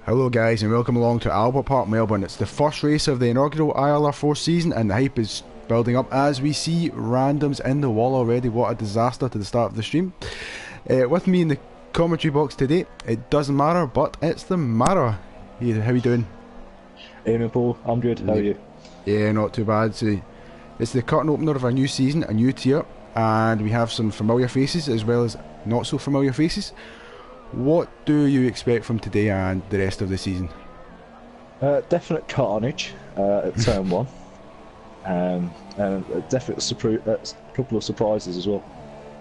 Hello guys and welcome along to Albert Park, Melbourne. It's the first race of the inaugural ILR4 season and the hype is building up as we see randoms in the wall already. What a disaster to the start of the stream. With me in the commentary box today, it doesn't matter, but it's the Mara. How you doing? Ian and Paul, I'm good, how are you? Yeah, not too bad. So, it's the curtain opener of our new season, a new tier, and we have some familiar faces as well as not so familiar faces. What do you expect from today and the rest of the season? Definite carnage at turn one, and a couple of surprises as well,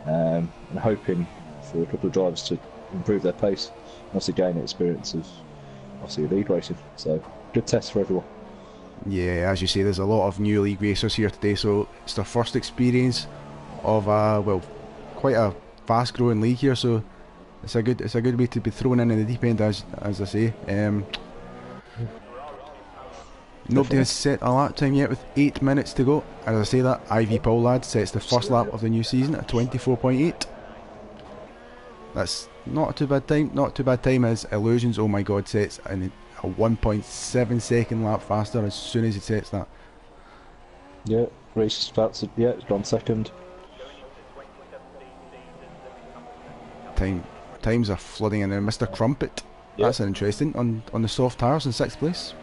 and hoping for a couple of drivers to improve their pace and also gain experience of obviously league racing. So good test for everyone. Yeah, as you say, there's a lot of new league racers here today, so it's their first experience of well, quite a fast-growing league here. So it's a good way to be thrown in the deep end, as I say. Nobody has set a lap time yet with 8 minutes to go. As I say that, IV Paul lad sets the first lap of the new season at 24.8. That's not too bad time. Not too bad time as Illusions, oh my god, sets a 1.7 second lap faster as soon as he sets that. Yeah, race is about to, yeah, it's gone second. Times are flooding in there. Mr. Crumpet, yeah. That's interesting, on the soft tyres in 6th place.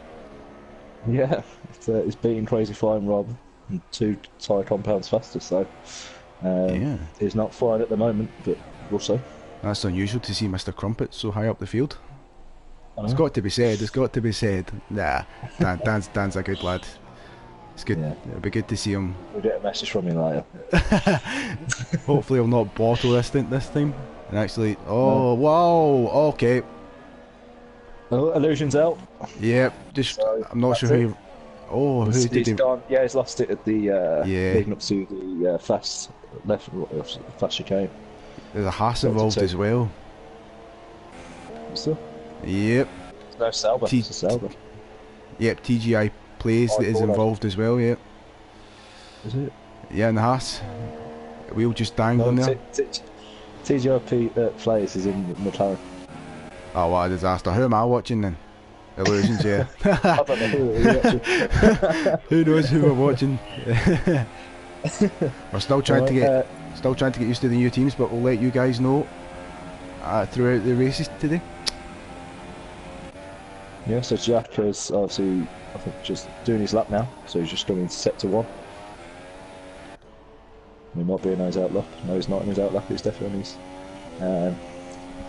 Yeah, it's beating Crazy Flying Rob and 2 tyre compounds faster, so yeah, he's not flying at the moment, but we'll see. That's unusual to see Mr. Crumpet so high up the field. It's got to be said, Nah, Dan's a good lad. It's good, yeah. It'll be good to see him. We'll get a message from him later. Hopefully he'll not bottle this time. And actually, oh, wow, okay. Oh, Illusion's out. Yep, just, so I'm not sure who... Oh, who did he... Gone. Yeah, he's lost it at the... yeah. Leading up to the fast chicane. There's a Haas involved as well. So? Yep. No Sauber, it's a Sauber. Yep, TGI Plays that is involved as well, yep. Is it? Yeah, and the Haas. Wheel just dangling there. TGI Plays is in McLaren. Oh, what a disaster. Who am I watching then? Illusions, yeah. I don't know who we're watching. Who knows who we're watching? We're still trying to get used to the new teams, but we'll let you guys know throughout the races today. Yeah, so Jack is obviously, I think, just doing his lap now, so he's just going into sector 1. He might be in his outlap. No, he's not in his outlap, he's definitely in his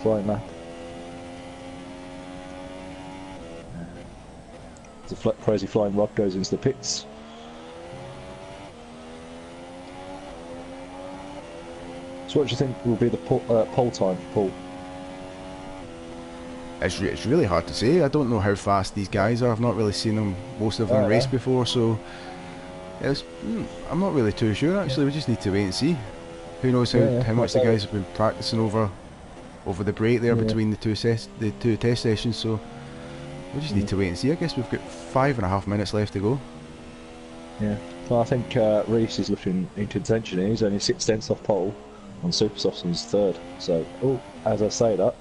flying lap. The Crazy Flying Rod goes into the pits. So what do you think will be the pole time, Paul? It's really hard to say. I don't know how fast these guys are. I've not really seen them, most of them race before, so I'm not really too sure actually. We just need to wait and see. Who knows how much the guys have been practicing over the break there between the two test sessions, so we just need to wait and see. I guess we've got 5.5 minutes left to go. Yeah, well, I think Reese is looking in contention here. He's only 6 tenths off pole on Supersofts and he's 3rd. So, as I say that,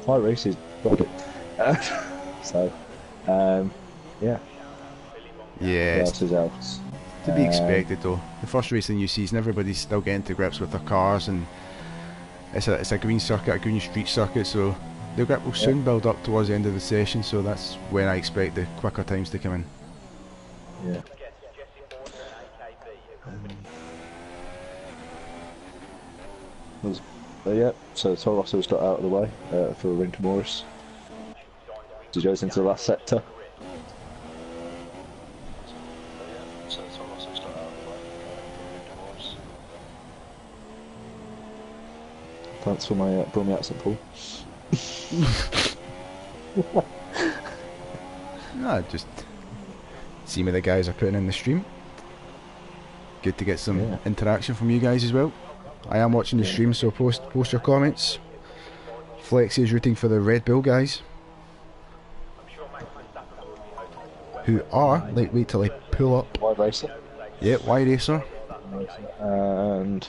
my Reese is rocket. So, yeah. Yeah, is out. To be expected though. The first race of the new season, everybody's still getting to grips with their cars, and it's a green circuit, a green street circuit, so the grip will soon build up towards the end of the session, so that's when I expect the quicker times to come in. Yeah. Yeah, so Toro Rosso's got out of the way for Rinka Morris. He goes into the last sector. Thanks for my Brummy accent, Paul. No, just see me the guys are putting in the stream. Good to get some interaction from you guys as well. I am watching the stream, so post your comments. Flexi is rooting for the Red Bull guys, who are, like, wait till I pull up. Y Racer. Yep, Y Racer. And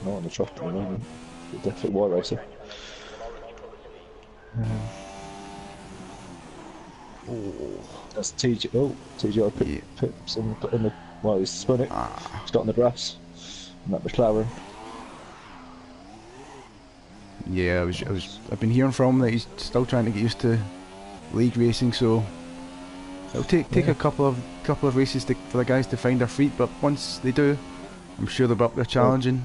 not on the truck at the moment. Definitely Y Racer. That's TG. Oh, TGI pips in the. Well, he's spun it. He's got on the grass. And that McLaren. Yeah, I've been hearing from him that he's still trying to get used to league racing, so it'll take a couple of races for the guys to find their feet. But once they do, I'm sure they'll be up there challenging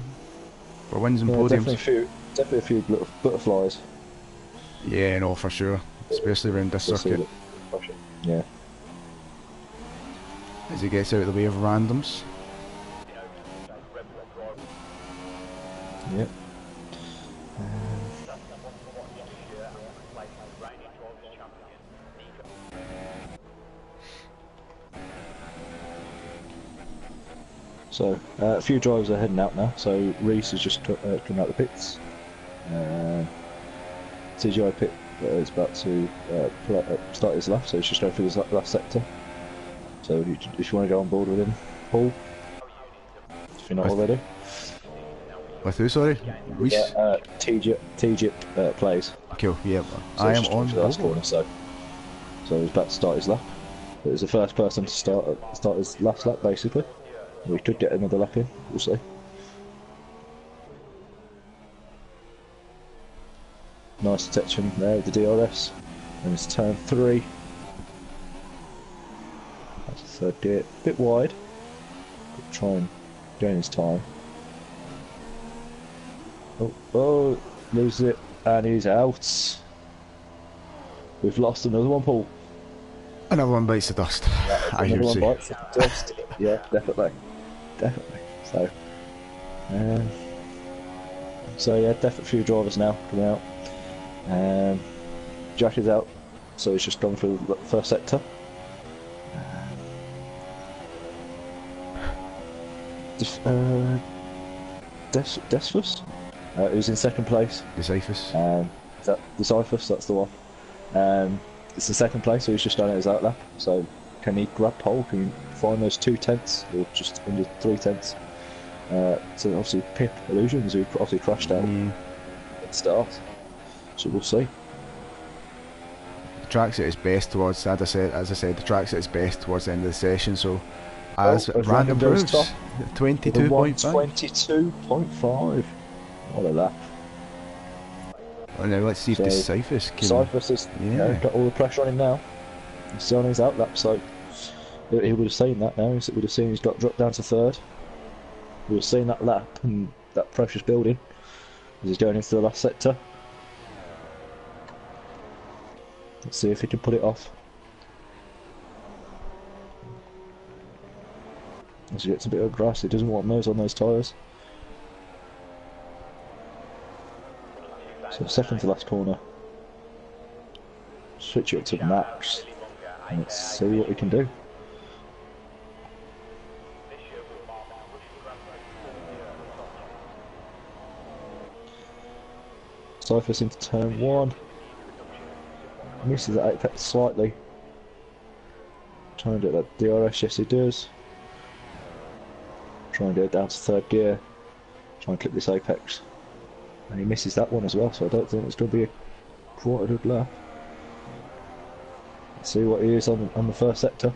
for wins and podiums. Definitely a few little butterflies. Yeah, no, for sure, especially around this circuit. Yeah. As he gets out of the way of randoms. Yep. So a few drivers are heading out now. So Reese has just come out the pits. TGI pit is about to start his lap, so he's just going through his last sector. So if you want to go on board with him, Paul, if you're not already. With who, sorry? Reese? TGIP plays. Cool, yeah. So I am on the last corner, so he's about to start his lap. But he's the first person to start his last lap, basically. We could get another lap in, we'll see. Nice detection there with the DRS. And it's turn 3. That's the third gear. A bit wide. But try and gain his time. Oh, loses it. And he's out. We've lost another one, Paul. Another one bites the dust. Another one bites the dust. Yeah, definitely. So yeah, definitely a few drivers now coming out. Jack is out, so he's just gone through the first sector. Desfus, who's in second place. Decyphus. Decyphus, that's the one. It's the second place, so he's just done it his outlap. So can he grab pole? Can he find those 2 tenths, or just under 3 tenths? So obviously Pip Illusions, who obviously crashed out at the start. So we'll see. The track's at its best towards, as I said, the track's at its best towards the end of the session. So as random proves, 22.5. 22.5. What a lap. Well, now let's see if Decyphus can. Decyphus has got all the pressure on him now. He's still on his outlap, so he would have seen that now. He would have seen he's got dropped down to 3rd. We would have seen that lap and that pressure's building as he's going into the last sector. Let's see if he can put it off. As he gets a bit of grass, he doesn't want nose on those tyres. So second to last corner. Switch it up to max. And let's see what we can do. Cyphers into turn 1. Misses that apex slightly. Trying to get that DRS, yes he does. Try and get it down to 3rd gear. Try and clip this apex. And he misses that one as well, so I don't think it's going to be quite a good lap. Let's see what he is on the first sector.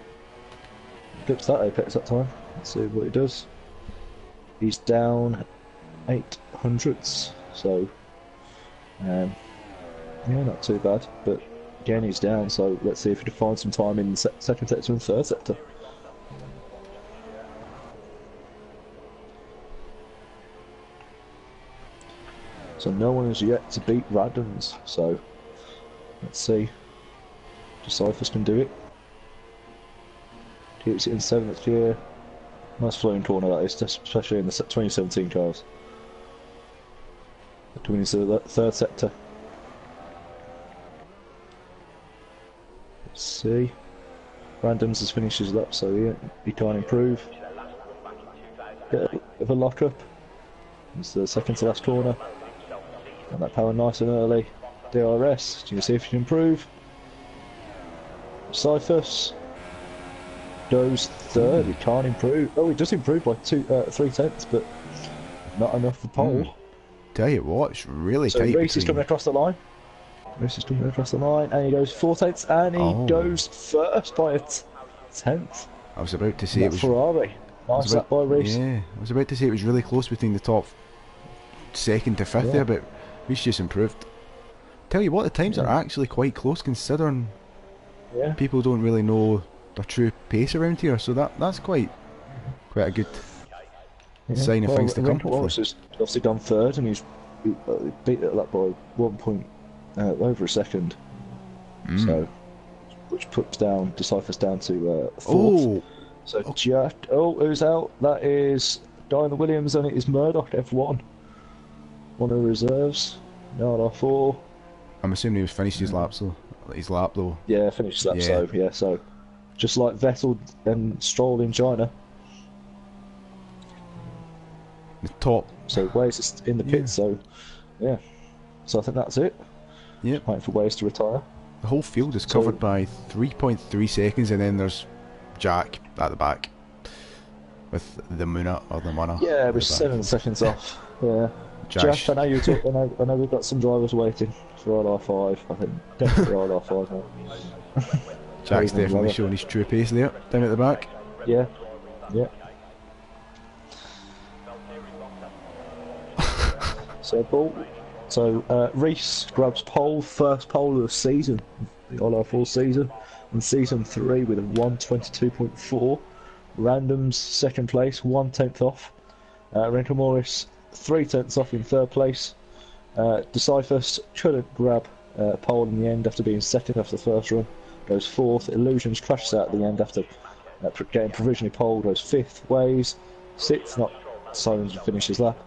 Clips that apex that time. Let's see what he does. He's down 800ths, so yeah, not too bad, but again he's down, so let's see if he can find some time in the second sector and 3rd sector. So no one has yet to beat Radons, so let's see. Decyphus can do it. Keeps it in 7th gear. Nice flowing corner that is, especially in the 2017 cars. Coming into the 3rd sector. Let's see. Randoms has finished his lap, so he can't improve. Get a bit of a lock up. It's the second to last corner. Got that power nice and early. DRS, do you see if you can improve? Cyphus goes 3rd, he can't improve. Oh, he does improve by 3 tenths, but not enough for pole. Tell you what, it's really so tight. So Reese is coming across the line. Reese is coming across the line, and he goes 4/10, and he goes first by a tenth. I was about to say it was Ferrari. Nice that by Reese. Yeah, I was about to say it was really close between the top second to fifth there, but Reese just improved. Tell you what, the times are actually quite close considering people don't really know the true pace around here, so that's quite a good sign of things to come. Wallace has obviously done third, and he's beat that by 1 point over a second. So, which puts down Deciphers down to fourth. Who's out? That is Diana Williams, and it is Murdoch F1. One of the reserves. ILR4. I'm assuming he was finished his lap though. Yeah, finished his lap. So just like Vettel and Stroll in China. The top. So Waze is in the pit. So so I think that's it. Yep. Waiting for Waze to retire. The whole field is covered by 3.3 seconds, and then there's Jack at the back with the Muna or the Mana. Yeah, we're 7 seconds off. Yeah. Jack, I know you talk. I know we've got some drivers waiting for ILR5. I think definitely ILR5 now. Jack's definitely showing his true pace there, down at the back. Yeah. So Reese grabs first pole of the season, the ILR4 season, in season 3 with a 1:22.4. Randoms second place, 1/10 off. Renko Morris 3/10 off in third place. Deciphers couldn't grab pole in the end after being second after the first run. Goes fourth. Illusions crashes out at the end after getting provisionally pole. Goes fifth. Waves sixth. Not Simons to finish his lap.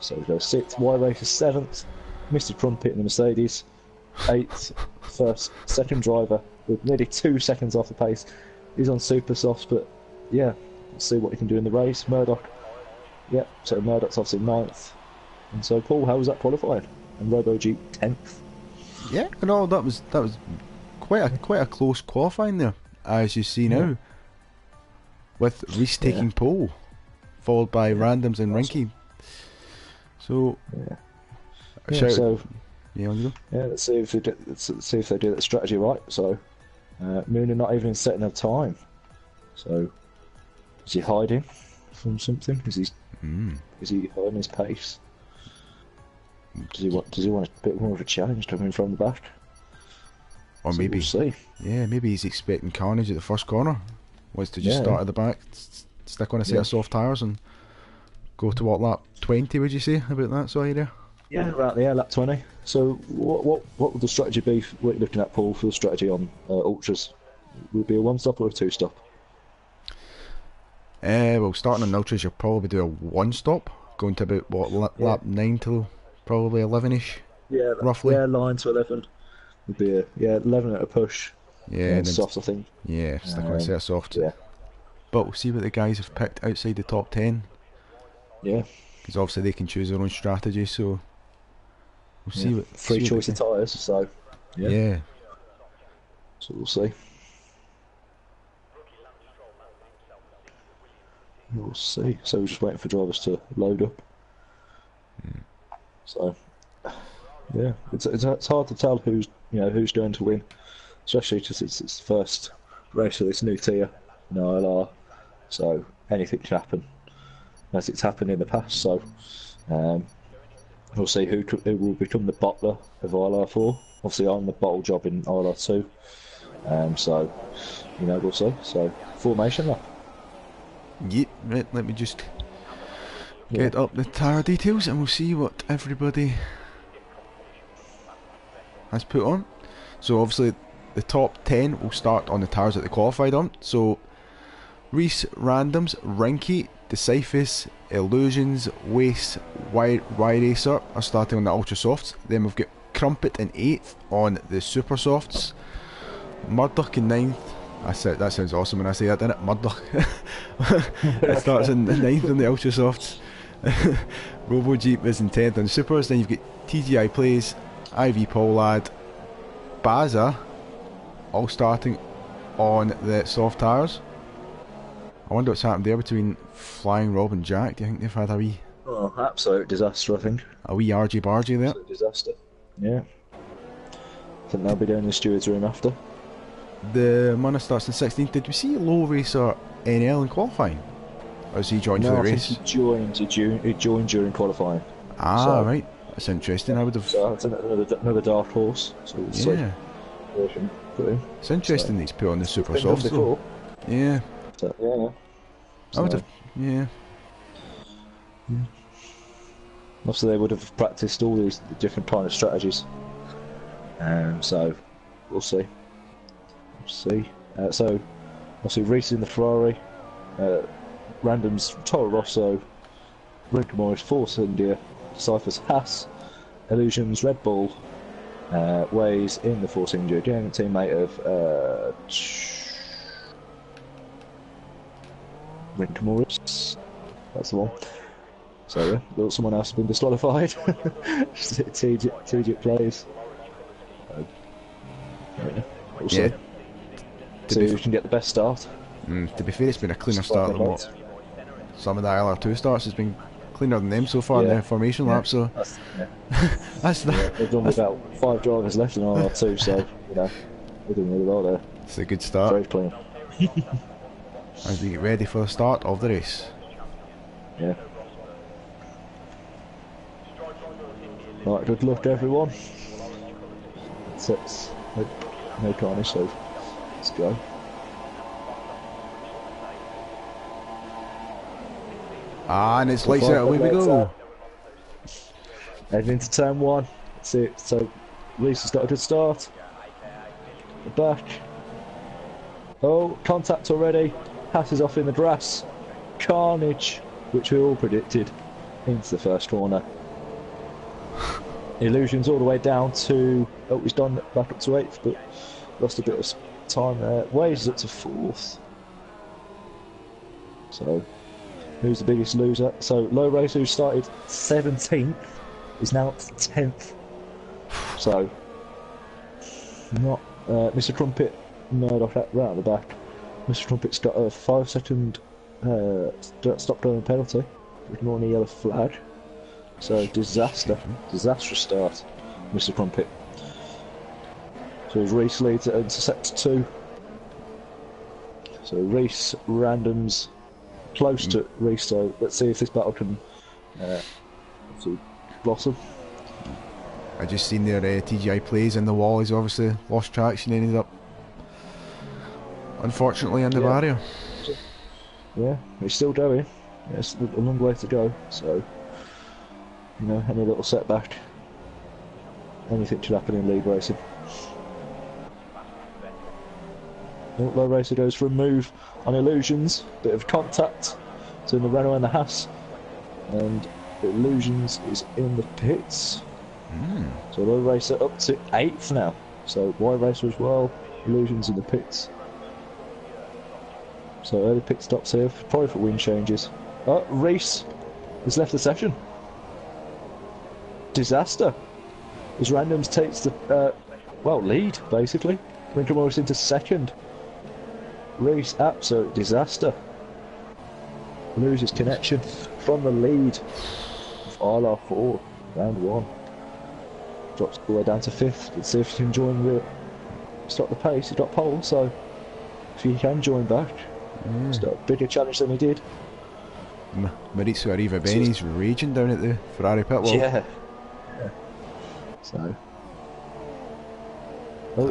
So he goes sixth. Y Race is seventh. Mr. Crumpet in the Mercedes. Eighth. Second driver with nearly 2 seconds off the pace. He's on super softs, but yeah, let's see what he can do in the race. Murdoch. Yep, so Murdoch's obviously 9th. And so Paul, how was that qualifying? And RoboG 10th. Yeah, no, that was quite a close qualifying there, as you see now. With Reese taking pole, followed by Randoms and Rinky. So let's see if they do that strategy right. So Moon are not even setting a time. So is he hiding from something? Is he hiding his pace? Does he want a bit more of a challenge coming from the back? Or maybe we'll see. Yeah, maybe he's expecting carnage at the first corner. Wants to just start at the back, stick on a set of soft tyres and go to what, lap 20 would you say about that side there? Yeah, right there, lap 20. So what would the strategy be? What are you looking at, Paul, for the strategy on Ultras? Would it be a 1-stop or a 2-stop? Well, starting on Ultras, you'll probably do a 1-stop, going to about what, lap 9 till probably 11ish. Yeah, roughly. Yeah, 9 to 11 would be a 11 at a push. Yeah, and softs, I think. Yeah, stick on a set of softs. Yeah. But we'll see what the guys have picked outside the top 10. Yeah. Because obviously they can choose their own strategy, so we'll see what. Free choice of tyres, so yeah. So we'll see. We'll see. So we're just waiting for drivers to load up. So yeah, it's hard to tell who's going to win, especially because it's the first race of this new tier, ILR. So anything can happen, as it's happened in the past. So we'll see who will become the bottler of ILR4. Obviously, I'm the bottle job in ILR2. So we'll see. So formation lap. Yep, right, let me just get up the tyre details and we'll see what everybody has put on. So obviously the top 10 will start on the tyres that they qualified on. So Reese, Randoms, Rinky, Deciphus, Illusions, Waste, Y Racer are starting on the Ultra Softs. Then we've got Crumpet in 8th on the Super Softs. Murdoch in 9th. That sounds awesome when I say that, doesn't it? Murdoch. It starts in 9th on the Ultra Softs. RoboJeep is in 10th on the Supers. Then you've got TGI Plays, IV Pollad, Baza, all starting on the soft tyres. I wonder what's happened there between Flying Rob and Jack. Do you think they've had a wee... Oh, absolute disaster, I think. A wee argy-bargy there? Absolute disaster, yeah. think they'll be doing the stewards room after. The Munna starts in 16th. Did we see Low Racer NL in qualifying? Or has he joined for the race? I think he joined during qualifying. Ah, so, right. That's interesting. I would have. So that's another dark horse. So yeah. It's interesting that he's put on the super soft. Yeah. So, yeah. I would have. Yeah. Obviously, they would have practiced all these different kind of strategies. So we'll see. So obviously, Reese in the Ferrari, Random's Toro Rosso, Rinka Morris Force India, Cypher's Haas, Illusions Red Bull, Ways in the Force India, German teammate of Rinka Morris. That's the one. So someone else has been disqualified. TJ plays. We'll see. See who can get the best start. To be fair, it's been a cleaner start than what some of the ILR2 starts has been cleaner than them so far in the formation lap. So that's that. They've done about 5 drivers left in ILR2, so they're doing really well there. It's a good start. Very clean. As we get ready for the start of the race. Yeah. Right, good luck everyone. It's no carnage, so let's go. And it's lights out, away we go. Heading into turn 1. That's it. So Reese has got a good start. The back. Oh, contact already. Haas is off in the grass. Carnage, which we all predicted, into the first corner. Illusions all the way down to... Oh, he's done back up to 8th, but lost a bit of time there. Waves up to 4th. So, who's the biggest loser? So, Low Racer, who started 17th, is now 10th. So, not Mr. Trumpet, Murdoch right at the back. Mr. Trumpet's got a 5-second stop going penalty, ignoring the yellow flag. So disastrous start, Mr. Crumpet. So Reese leads it into sector 2. So Reese, Randoms, close to Reese. So let's see if this battle can blossom. I just seen their TGI plays in the wall. He's obviously lost traction and ended up, unfortunately, in the barrier. Yeah, he's still going. It's a long way to go. So. Any little setback, anything should happen in league racing. Low Racer goes for a move on Illusions, bit of contact between the Renault and the Haas, and Illusions is in the pits. So Low Racer up to 8th now, so Y Racer as well, Illusions in the pits. So early pit stops here, probably for wind changes. Reese has left the session. Disaster. As Randoms takes the lead basically. Rinka Morris into 2nd. Reese, absolute disaster. Loses connection from the lead of ILR4, round 1. Drops all the way down to 5th. Let's see if he can join stop the pace. He got pole, so if he can join back, it's got a bigger challenge than he did. Maurizio Arriva Beni's raging down at the Ferrari pit wall. Yeah. So,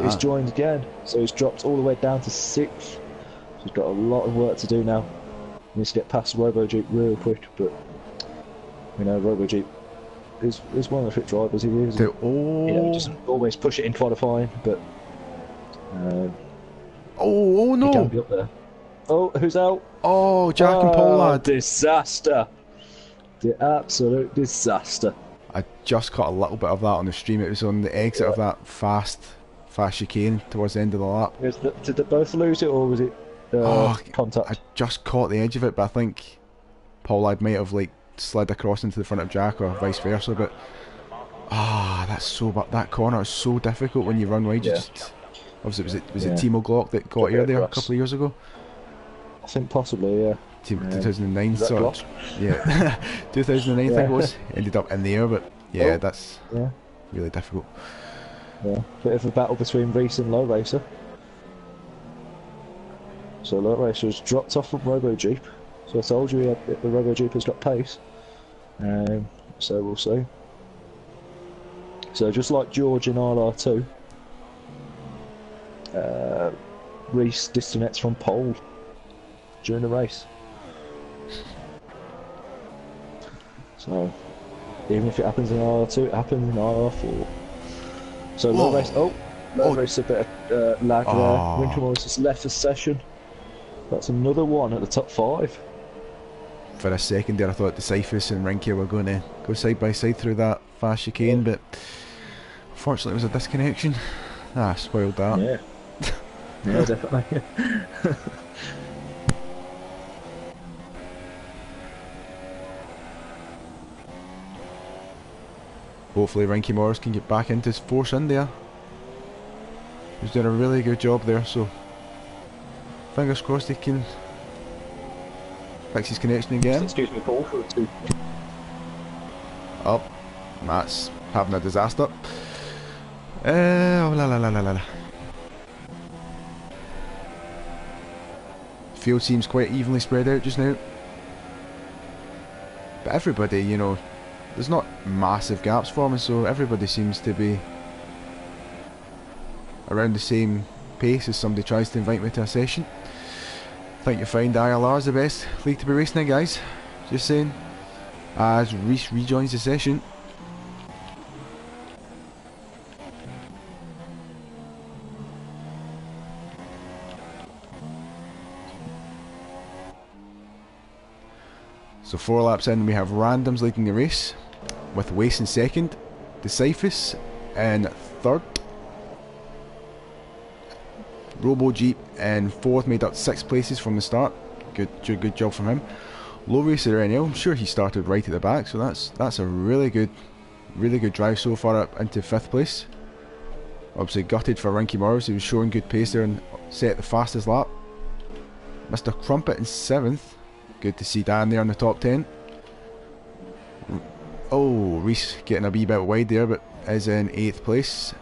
he's joined again. So he's dropped all the way down to 6th. So he's got a lot of work to do now. He needs to get past RoboJeep real quick, but RoboJeep is one of the fit drivers. He is. He doesn't always push it in qualifying, but oh no! He can be up there. Oh, who's out? Oh, Jack and Pollard. Disaster! The absolute disaster. I just caught a little bit of that on the stream. It was on the exit of that fast chicane towards the end of the lap. Did they both lose it, or was it contact? I just caught the edge of it, but I think Pollard might have slid across into the front of Jack, or vice versa. But that corner is so difficult when you run wide. You just, obviously, was it Timo Glock that got here there a couple of years ago? I think possibly, yeah. 2009 sort of, yeah. 2009 I think it was, ended up in the air, but that's really difficult. Yeah, bit of a battle between Reese and Low Racer. So Low Racer has dropped off from Robo Jeep. So I told you the Robo Jeep has got pace. So we'll see. So just like George in ILR2, Reese disconnects from pole during the race. So even if it happens in ILR2, it happens in ILR4. So Low Race, Low Race a bit of lag there. Winter Morris has left the session. That's another one at the top 5. For a second there I thought Decyphus and Rinky were going to go side by side through that fast chicane, but unfortunately it was a disconnection. Spoiled that. Yeah. Yeah, definitely. Hopefully Rinky Morris can get back into his force in there. He's doing a really good job there, so fingers crossed he can fix his connection again. Excuse me, Paul, for 2. Oh, Matt's having a disaster. La. Field seems quite evenly spread out just now. But everybody, you know, there's not massive gaps forming, so everybody seems to be around the same pace as somebody tries to invite me to a session. I think you'll find ILR is the best league to be racing in, guys. Just saying. As Reese rejoins the session. So 4 laps in, we have Randoms leading the race, with Wace in second, Decyphus in third, Robo Jeep in fourth, made up 6 places from the start. Good job from him. Low Racer NL, I'm sure he started right at the back, so that's a really good drive so far up into 5th place. Obviously gutted for Rinky Morris, he was showing good pace there and set the fastest lap. Mr. Crumpet in 7th. Good to see Dan there in the top 10. Oh, Reese getting a wee bit wide there, but is in 8th place.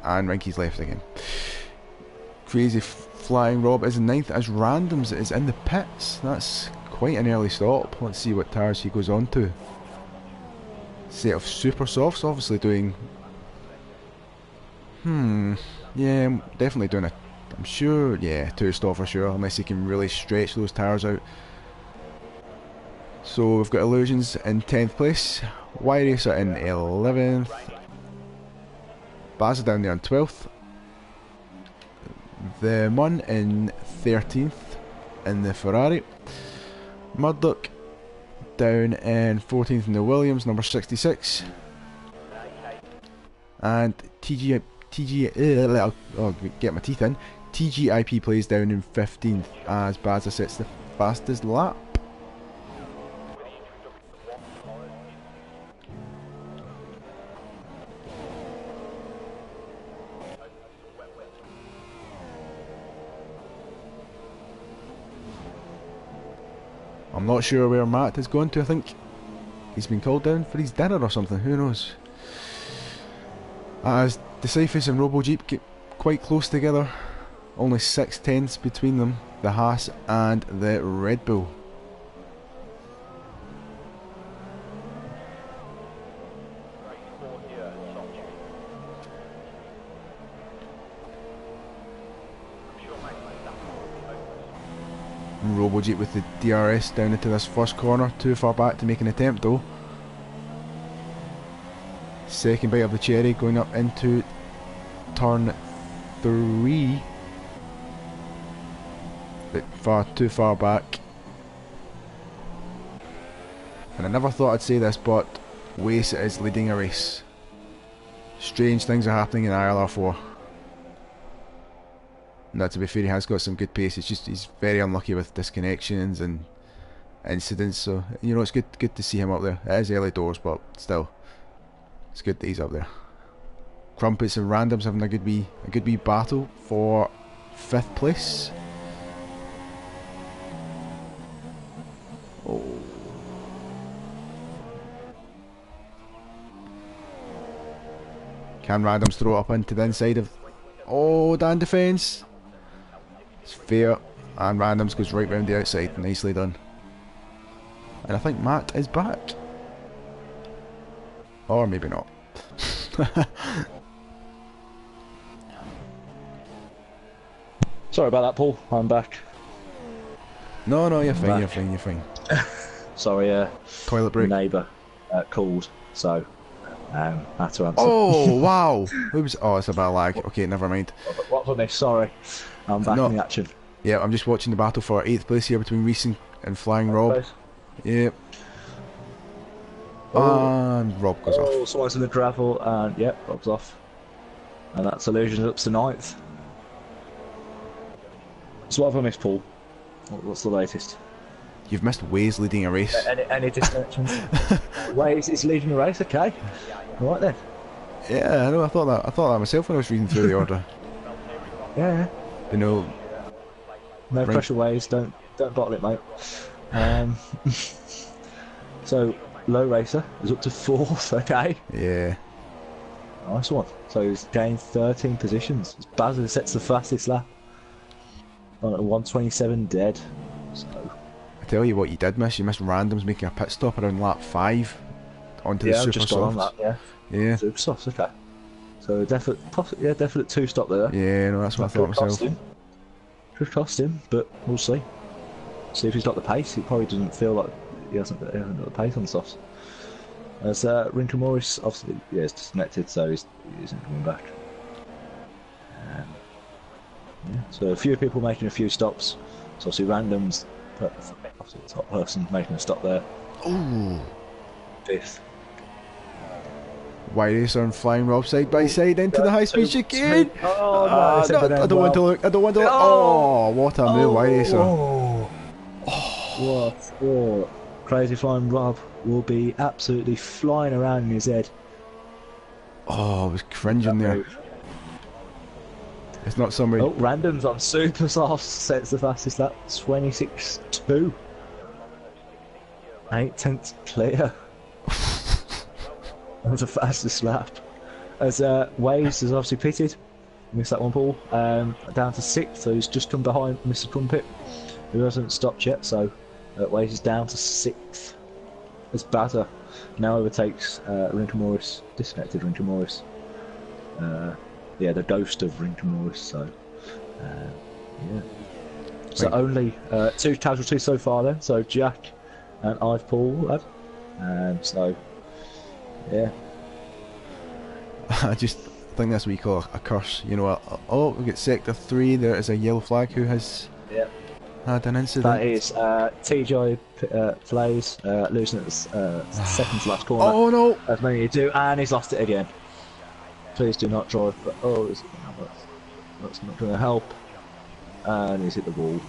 And Rinky's left again. Crazy Flying Rob is in 9th, as Randoms is in the pits. That's quite an early stop. Let's see what tyres he goes on to. Set of super softs, obviously doing... yeah, definitely doing a... I'm sure, yeah, 2-stop for sure, unless he can really stretch those tyres out. So we've got Illusions in 10th place, Y-Racer in 11th, Baz down there in 12th, the Mun in 13th in the Ferrari, Murdoch down in 14th in the Williams, number 66, and get my teeth in. TGIP plays down in 15th as Bazza sets the fastest lap. I'm not sure where Matt is going to. I think he's been called down for his dinner or something, who knows. As Decyphus and Robo Jeep get quite close together, only 6/10ths between them, the Haas and the Red Bull. Robo Jeep with the DRS down into this first corner, too far back to make an attempt though. Second bite of the cherry going up into turn 3. Bit too far back. And I never thought I'd say this, but Wace is leading a race. Strange things are happening in ILR4. Now, to be fair, he has got some good pace. It's just he's very unlucky with disconnections and incidents. So you know, it's good to see him up there. It is early doors, but still, it's good that he's up there. Crumpets and Randoms having a good wee battle for 5th place. Oh. Can Randoms throw it up into the inside of... Oh, Dan defence. It's fair. And Randoms goes right round the outside. Nicely done. And I think Matt is back. Or maybe not. Sorry about that, Paul. I'm back. No, you're fine, you're fine. Sorry, Toilet break. Neighbour called, so I had to answer. Oh, wow! Oops. Oh, it's a bit of lag. Okay, never mind. What's on this? Sorry. I'm back in the action. Yeah, I'm just watching the battle for 8th place here between Reese and Flying Rob. Yep. And Rob goes off. Oh, someone's in the gravel, and yep, Rob's off. And that's Illusion's up to 9th. So what have I missed, Paul? What's the latest? You've missed Waze leading a race. Any distractions? Waze is leading a race, okay. Right then. Yeah, I know, I thought that myself when I was reading through the order. Yeah. You know... No pressure, Waze, don't bottle it, mate. So, Low Racer is up to 4th, okay. Yeah. Nice one. So he's gained 13 positions. Bazza sets the fastest lap. On at 127 dead. So... I tell you what you did miss. You missed Randoms making a pit stop around lap 5 onto the super just soft. on that, yeah. Super soft, okay. So definite 2 stop there. Yeah, no, that's what I thought myself. Could cost him, but we'll see. See if he's got the pace. He probably doesn't feel like he hasn't got the pace on the softs. As Rinker Morris obviously is disconnected, so he isn't coming back. So a few people making a few stops. So obviously Randoms, obviously the top person making a stop there. Ooh. 5th. White Racer and Flying Rob side by side into the high speed chicane. Oh no! I don't want to look. I don't want to look. Oh, what a move, White Racer. What? Crazy Flying Rob will be absolutely flying around in his head. Oh, I was cringing there. It's not somebody. Oh, Randoms on super soft sets the fastest lap, 26.2. 8/10 clear. That was the fastest lap. As Waves has obviously pitted. Missed that one, Paul. Down to 6th, so he's just come behind Mr. Crumpet, who hasn't stopped yet, so Waves is down to 6th. As Bazza now overtakes Rinker Morris, disconnected Rinker Morris. Yeah, the ghost of Rinker Morris, so yeah. So only 2 casualties so far then, so Jack and I've Paul have. So yeah. I just think that's what you call a curse, you know. Oh, we get sector 3, there is a yellow flag who has had an incident. That is TJ Plays losing at the second to last corner. Oh no! As many you do, and he's lost it again. Please do not drive, but that's not going to help. And he's hit the wall.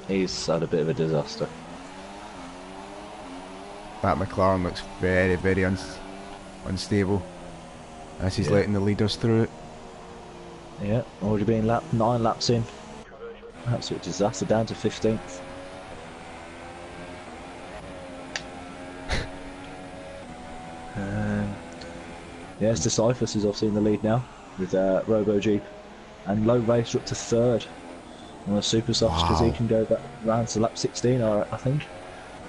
He's had a bit of a disaster. That McLaren looks very, very unstable as he's letting the leaders through it. Yeah, already been 9 laps in. Absolute disaster, down to 15th. Yes, Decyphus is obviously in the lead now with Robo Jeep, and Low Racer up to 3rd on the super softs because he can go back round to lap 16, I think,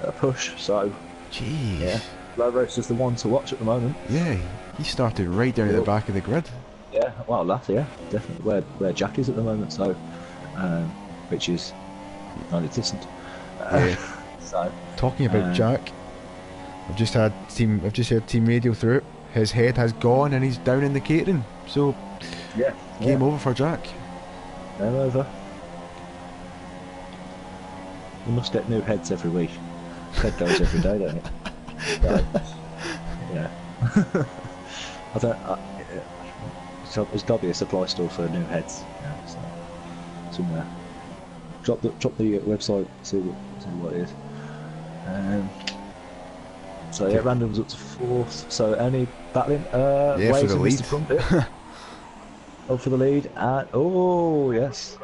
at a push. So, jeez. Yeah, Low Racer's the one to watch at the moment. Yeah, he started right down at the back of the grid. Yeah, well, that's definitely where Jack is at the moment. So, which is non-existent. So, talking about Jack, I've just heard team radio through it. His head has gone and he's down in the catering. So, game over for Jack. Game over. You must get new heads every week. Head goes every day, don't it? So, yeah. I don't. There's got to be a supply store for new heads. Yeah, so somewhere. Drop the website. See what it is. So yeah, Random's up to 4th. So only battling. Waves for the lead. Mr. Crumpet. Up for the lead, and oh yes,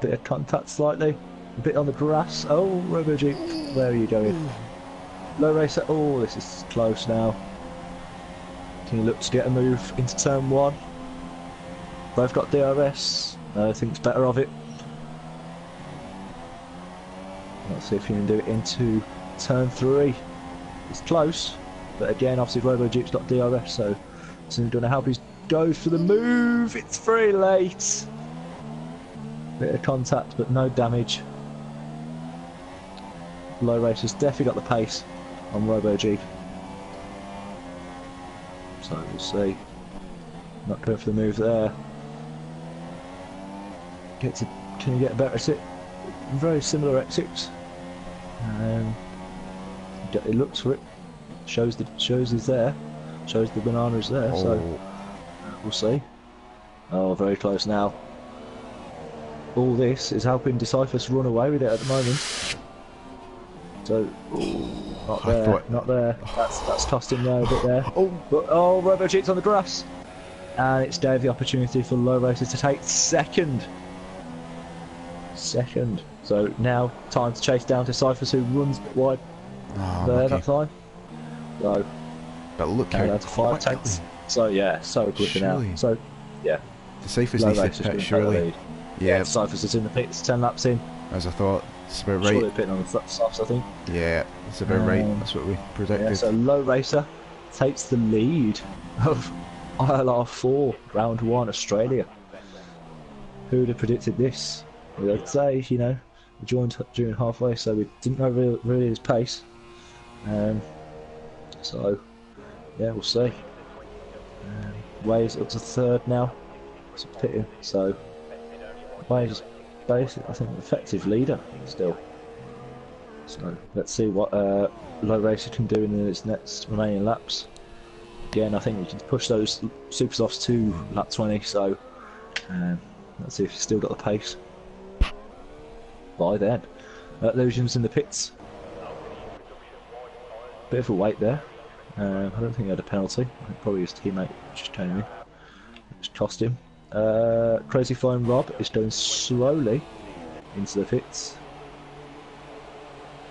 bit of contact slightly, a bit on the grass. Oh, Robo Jeep, where are you going? Low Racer. Oh, this is close now. Can he look to get a move into turn 1? Both got DRS. Thinks better of it. Let's see if he can do it into turn 3. It's close, but again, obviously Robo Jeep's got DRS, so soon going to help. He goes for the move. It's very late. Bit of contact, but no damage. Low Racer's definitely got the pace on Robo Jeep. So we'll see. Not going for the move there. Can you get a better exit? Very similar exits. It looks for it. Shows he's there. Shows the banana is there. So we'll see. Oh, very close now. All this is helping Decipher's run away with it at the moment. So, not there. That's cost him there a bit there. But Robo Jeep's on the grass, and it's gave the opportunity for Low Racer to take second. So now time to chase down Decipher's, who runs a bit wide there that time. So, but look how that's 5 tenths. So yeah, so quick now. So yeah, Decipher's needs to pit surely. Yeah, Decipher's is in the pits, 10 laps in. As I thought, it's about right. Surely pitting on the softs, I think. Yeah, it's about right. That's what we predicted. Yeah, so Low Racer takes the lead of ILR4 Round 1 Australia. Who would have predicted this? Well, I'd say, you know, we joined during halfway, so we didn't know really his pace. So yeah, we'll see. Waves up to 3rd now. It's pitting, so Waves basically, I think, effective leader still. So let's see what Low Racer can do in its next remaining laps. Again, I think we can push those super softs to lap 20. So let's see if he's still got the pace by then. Illusions in the pits. Bit of a wait there. I don't think he had a penalty. I think probably his teammate just came in, which cost him. Crazy Flying Rob is going slowly into the pits.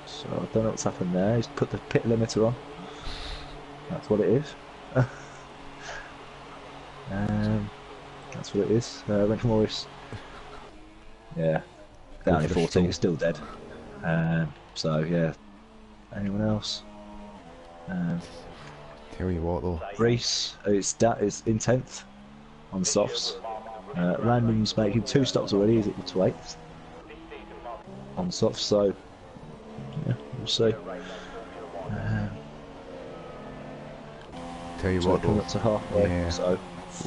So I don't know what's happened there. He's put the pit limiter on. That's what it is. That's what it is. Renton Morris. Yeah. Down in 14, he's still dead. So yeah. Anyone else? Tell you what though. Prix is in 10th on softs. Random's making 2 stops already. He's at the 8th on softs. So yeah, we'll see. Tell you what though. Up to halfway. Yeah. So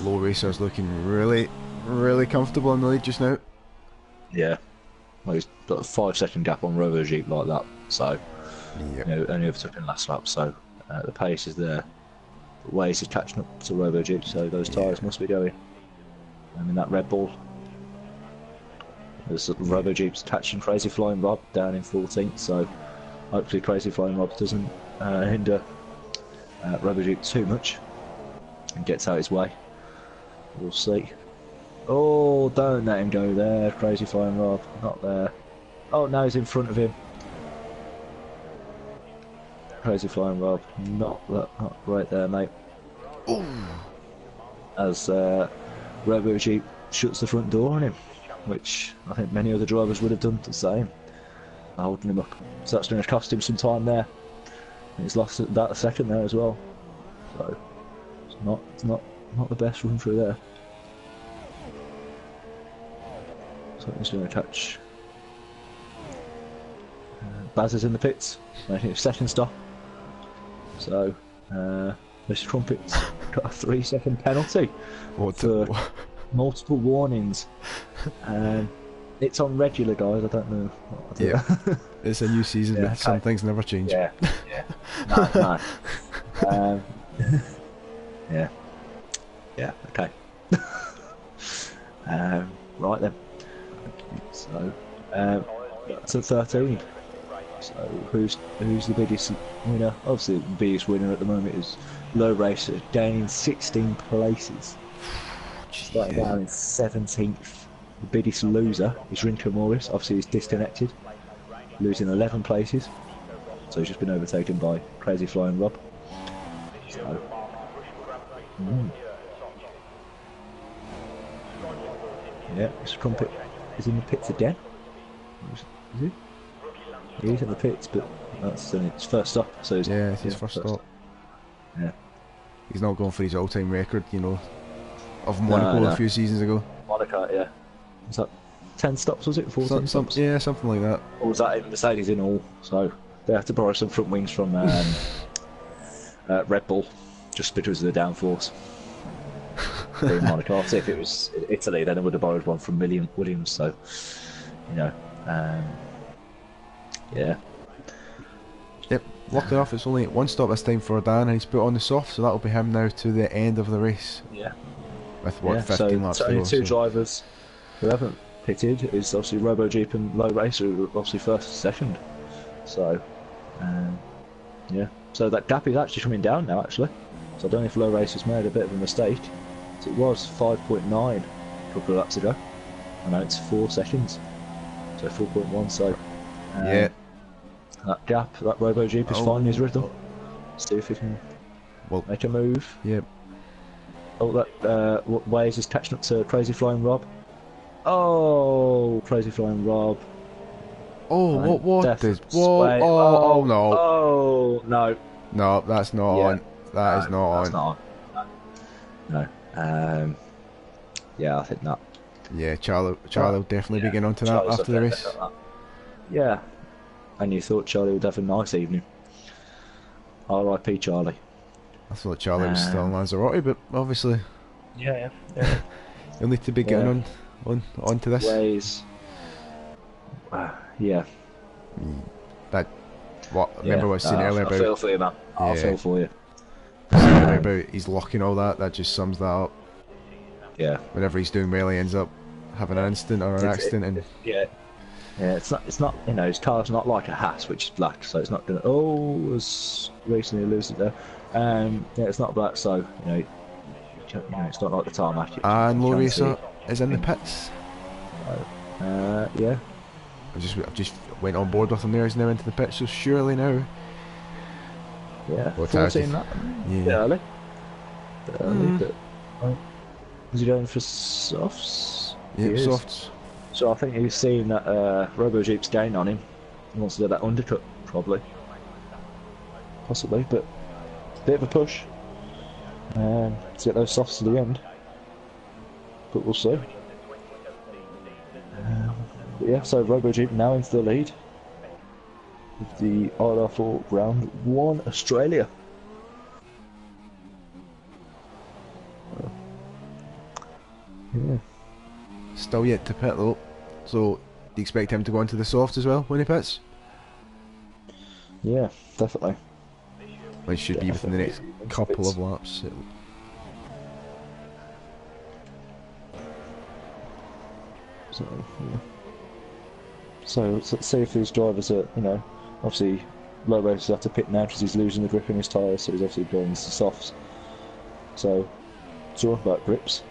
Low Racer's looking really comfortable in the lead just now. Yeah. Well, he's got a 5-second gap on Robo Jeep like that. So Yep. you know, only overtook in last lap. So the pace is there. But Waze is catching up to Robo Jeep, so those tyres must be going. I mean, that Red Bull. There's Robo Jeep's catching Crazy Flying Rob down in 14th, so hopefully Crazy Flying Rob doesn't hinder Robo Jeep too much and gets out his way. We'll see. Oh, don't let him go there, Crazy Flying Rob. Not there. Oh, now he's in front of him. Crazy Flying Rob, not right there, mate. Ooh. As Robo Jeep shuts the front door on him, which I think many other drivers would have done the same, holding him up. So that's going to cost him some time there. And he's lost that a second there as well. So it's not the best run through there. So he's going to catch. Baz is in the pits, making his second stop. So, Mr. Crumpet's got a 3-second penalty for multiple warnings. It's on regular, guys. I don't know. What to do. It's a new season, but some things never change. Yeah. No. Yeah. Okay. Right then. So, that's a 13. So who's the biggest winner? Obviously the biggest winner at the moment is Low Racer, gaining 16 places. Starting down in 17th. The biggest loser is Rinka Morris. Obviously he's disconnected, losing 11 places. So he's just been overtaken by Crazy Flying Rob. So Mm. Yeah, Mr. Crumpet is in the pits again. Is he? He's in the pits, but that's his first stop. So it's his first stop. Yeah. He's not going for his all-time record, you know, of Monaco a few seasons ago. Monaco, yeah. Was that 10 stops, was it? 14 stops? Yeah, something like that. Or was that in Mercedes in all? So they had to borrow some front wings from Red Bull, just because of the downforce. In Monaco. See, if it was Italy, then I would have borrowed one from Williams. So, you know, yeah. Yep. Luckily enough, it's only one stop this time for Dan, and he's put on the soft, so that'll be him now to the end of the race. Yeah. With what 15 laps so to go. Only two drivers who haven't pitted is obviously RoboJeep and Low Race, who are obviously first, second. So, yeah. So that gap is actually coming down now, actually. So I don't know if Low Race has made a bit of a mistake. So it was 5.9 a couple of laps ago, and now it's 4 seconds. So 4.1. So yeah, that gap, that RoboJeep is finding his rhythm. See if he can make a move. Yep. Oh, that Waze is catching up to Crazy Flying Rob. Oh, Crazy Flying Rob. Oh, what is... Whoa, oh, no. Oh, no. No, that's not on. That is not on. Not on. No. Yeah, I think that. Yeah, Charlie will definitely be getting onto that after the race. Yeah. And you thought Charlie would have a nice evening. R.I.P. Charlie. I thought Charlie was still on Lanzarote, but obviously... Yeah. He'll need to be getting onto this. Ways. Yeah. Remember what I was saying earlier about... I feel for you, man. I feel for you. About his luck and all that just sums that up. Yeah. Whenever he's doing well, he ends up having an incident or an accident. Yeah, it's not. You know, his car's not like a Haas, which is black, so it's not gonna. Oh, as recently lose it there. Yeah, it's not black, so you know, it's not like the tarmac. And Low Racer is in the pits. Yeah. I've just went on board with him there. He's now into the pits, so surely now. Yeah, 14 that. Yeah. Early. But was he going for softs? Yeah, softs. So I think he's seen that RoboJeep's gain on him. He wants to do that undercut, probably. Possibly, but a bit of a push to get those softs to the end. But we'll see. But yeah, so RoboJeep now into the lead with the ILR4 Round 1 Australia. Yeah. Still yet to pit though, so do you expect him to go into the soft as well when he pits? Yeah, definitely. It should be within the next couple of laps. So let's see if these drivers are, you know, obviously Low Race will have to pit now because he's losing the grip in his tyres, so he's obviously going into softs. So talk about grips.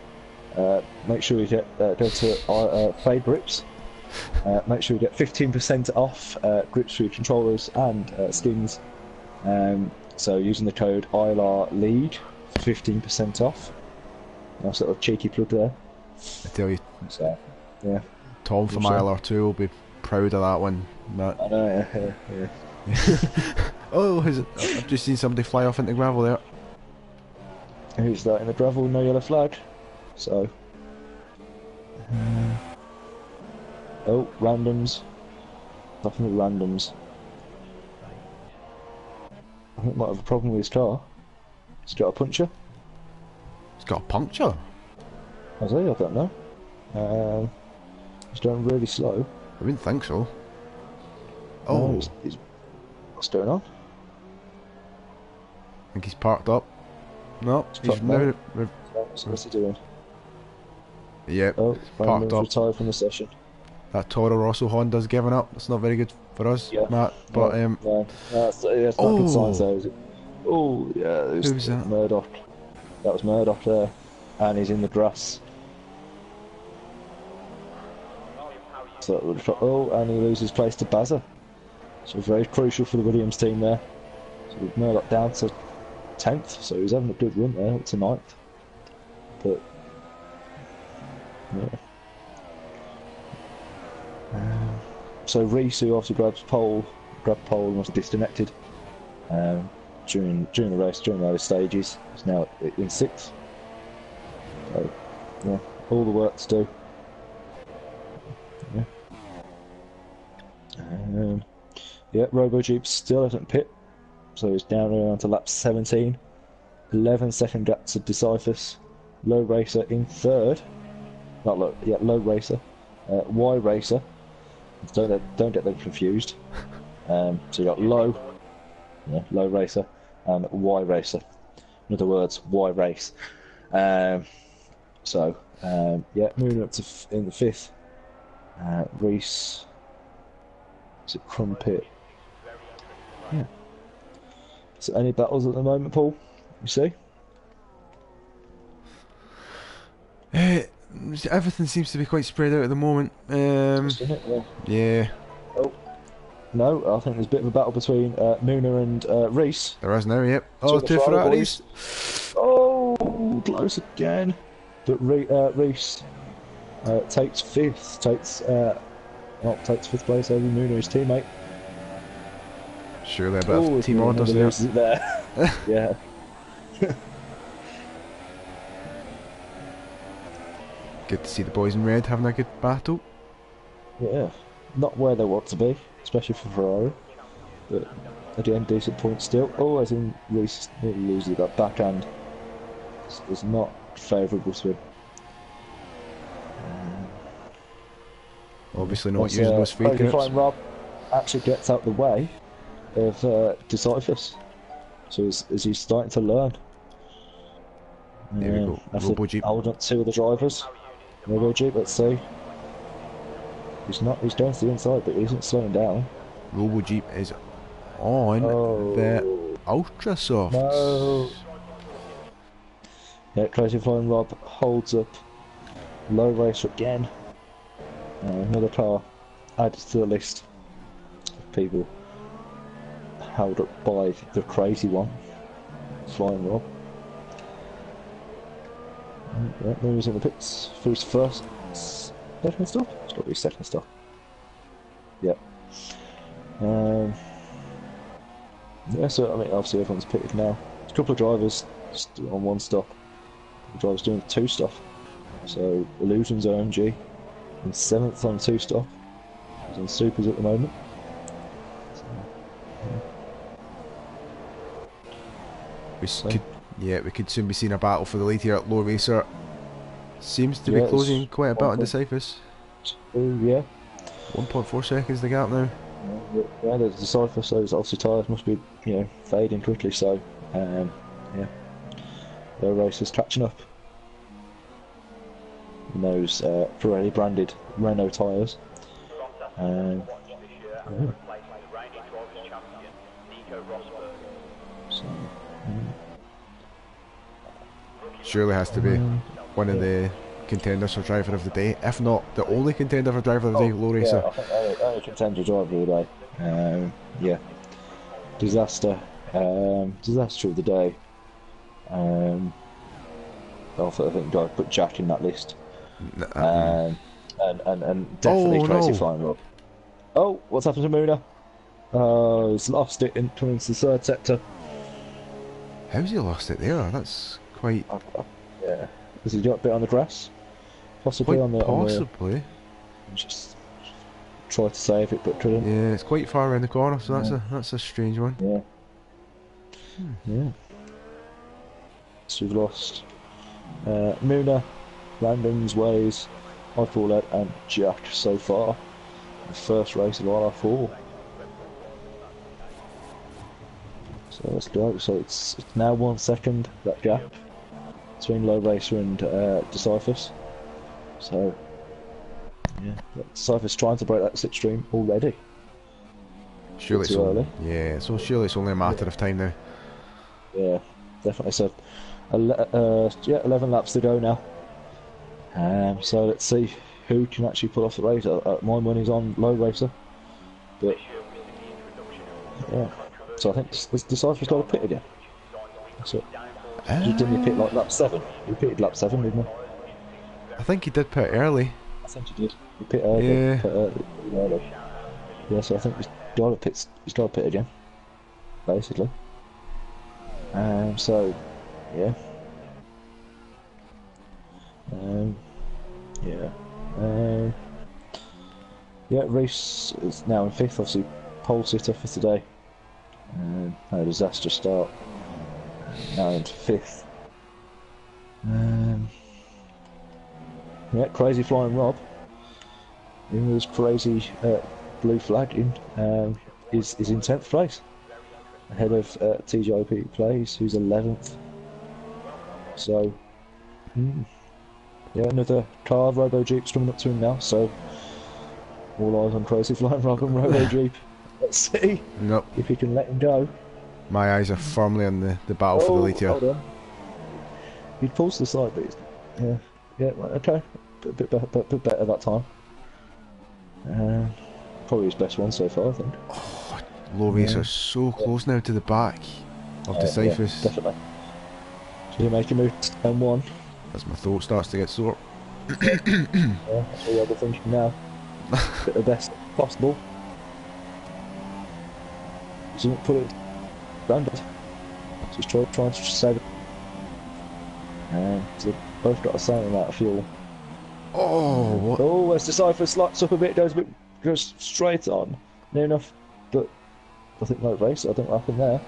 Make sure you get go to Fade Grips. Make sure you get 15% off grips for your controllers and skins. So using the code ILR League, 15% off. Nice little cheeky plug there. I tell you, so, yeah. Tom from ILR2 will be proud of that one. Matt. I know, yeah. Oh, I've just seen somebody fly off into gravel there. Who's that in the gravel? No yellow flag. So. Oh, randoms. Definitely randoms. I think he might have a problem with his car. He's got a puncture. He's got a puncture? Has he? I don't know. He's going really slow. I wouldn't think so. Oh. No, what's going on? I think he's parked up. No, he's now... What's he doing? Yep, parked up. Retired from the session. That Toro Rosso Honda's given up. That's not very good for us, Matt. But no, that's not good signs though, is it? Oh yeah, who was that? Murdoch. That was Murdoch there, and he's in the grass. So and he loses place to Bazza. So very crucial for the Williams team there. So with Murdoch down to 10th, so he was having a good run there up to 9th. But yeah. So Reese, who obviously grabbed pole and was disconnected during the race, during those stages, is now in 6th. So yeah, all the work to do. Yeah. Yeah, RoboJeep still hasn't pit, so he's down around to lap 17. 11-second gap to Decyphus. Low Racer in 3rd. Not low, yeah, Low Racer. Y Racer. Don't get them confused. So you got Low Racer, and Y Racer. In other words, Y Race. Yeah, moving up to in the 5th. Reese. Is it Crumpet? Yeah. So any battles at the moment, Paul? You see? Everything seems to be quite spread out at the moment. Yeah. Oh. No, I think there's a bit of a battle between Muna and Reese. There is now, yep. Oh, two Ferraris. Oh, close again. But Reese takes 5th. Takes 5th place over Muna, his teammate. Surely a bit of team orders there. Yeah. Good to see the boys in red having a good battle. Yeah, not where they want to be, especially for Ferrari. But again, decent points still. Oh, as in Reese nearly loses that backhand. It's not favourable to him. Obviously not using those free grips. Rob actually gets out the way of Decyphus. So as he's starting to learn. There we go. RoboJeep. Holding up 2 of the drivers. RoboJeep, let's see. He's going to the inside, but he isn't slowing down. RoboJeep is on the Ultra Softs. No. Yeah, Crazy Flying Rob holds up. Low Racer again. Another car added to the list of people held up by the crazy one, Flying Rob. Yeah, Mooney's in the pits for his first second stop. It's got to be second stop. Yep. Yeah, so I mean, obviously everyone's pitted now. There's a couple of drivers still on 1 stop. The driver's doing 2 stop. So Illusions OMG in 7th on 2 stop. He's on supers at the moment. So, yeah. We could soon be seeing a battle for the lead here at Low Racer. Seems to be closing quite a bit on Decyphus. Yeah. 1.4 seconds the gap now. Yeah, there's Decyphus, so obviously tyres must be, fading quickly, so yeah. Low Racer's catching up. In those Pirelli branded Renault tyres. Yeah. So, surely has to be one of the contenders for driver of the day, if not the only contender for driver of the day. Low Racer. Yeah, I think only contender driver of the day. Yeah. Disaster of the day. I think I put Jack in that list. And definitely Crazy Flying Rob. Oh, what's happened to Muna? Oh, he's lost it coming into the 3rd sector. How's he lost it there? That's quite... yeah. Has he got a bit on the grass? Possibly on the... Possibly. Just tried to save it but couldn't. Yeah, it's quite far around the corner, so that's a strange one. Yeah. Yeah. So we've lost Muna, Random's Ways, iPaulette and Jack so far. The first race of ILR4. So let's go. So it's now 1 second, that gap between Low Racer and Decyphus. So yeah, Decyphus trying to break that slipstream already. Surely it's early. Yeah, so surely it's only a matter of time now. Yeah, definitely. So 11 laps to go now. So let's see who can actually pull off the race. My money's on Low Racer, but yeah. So I think Decyphus got a pit again. So, didn't he pit like lap 7? He pitted lap 7, didn't he? I think he did pit early. I think he did. He pit early. Yeah. Pit early. Yeah, so I think he's got to pit again, basically. So, yeah. Yeah, Reese is now in 5th, obviously pole sitter for today. Had a disastrous start. Now into 5th. Yeah, crazy flying Rob. In his crazy blue flag is in 10th place. Ahead of TJP Plays, who's 11th. So, yeah, another car, Robo Jeep's coming up to him now, so all eyes on crazy flying Rob and Robo Jeep. Let's see if he can let him go. My eyes are firmly on the battle for the lead here. Hold on. He pulls to the side, but yeah, okay. A bit better that time. Probably his best one so far, I think. Oh, low race are so close now to the back of the Cyphers. Yeah, definitely. So you make a move to turn 1. As my throat starts to get sore. Yeah, that's what you're thinking now. Get the best possible. So don't put it round it. Just trying to save it. So they've both got the same amount of fuel. Oh, what? Oh, as the Cypher slides up a bit, goes straight on. Near enough, but I think no race. I don't know what happened there.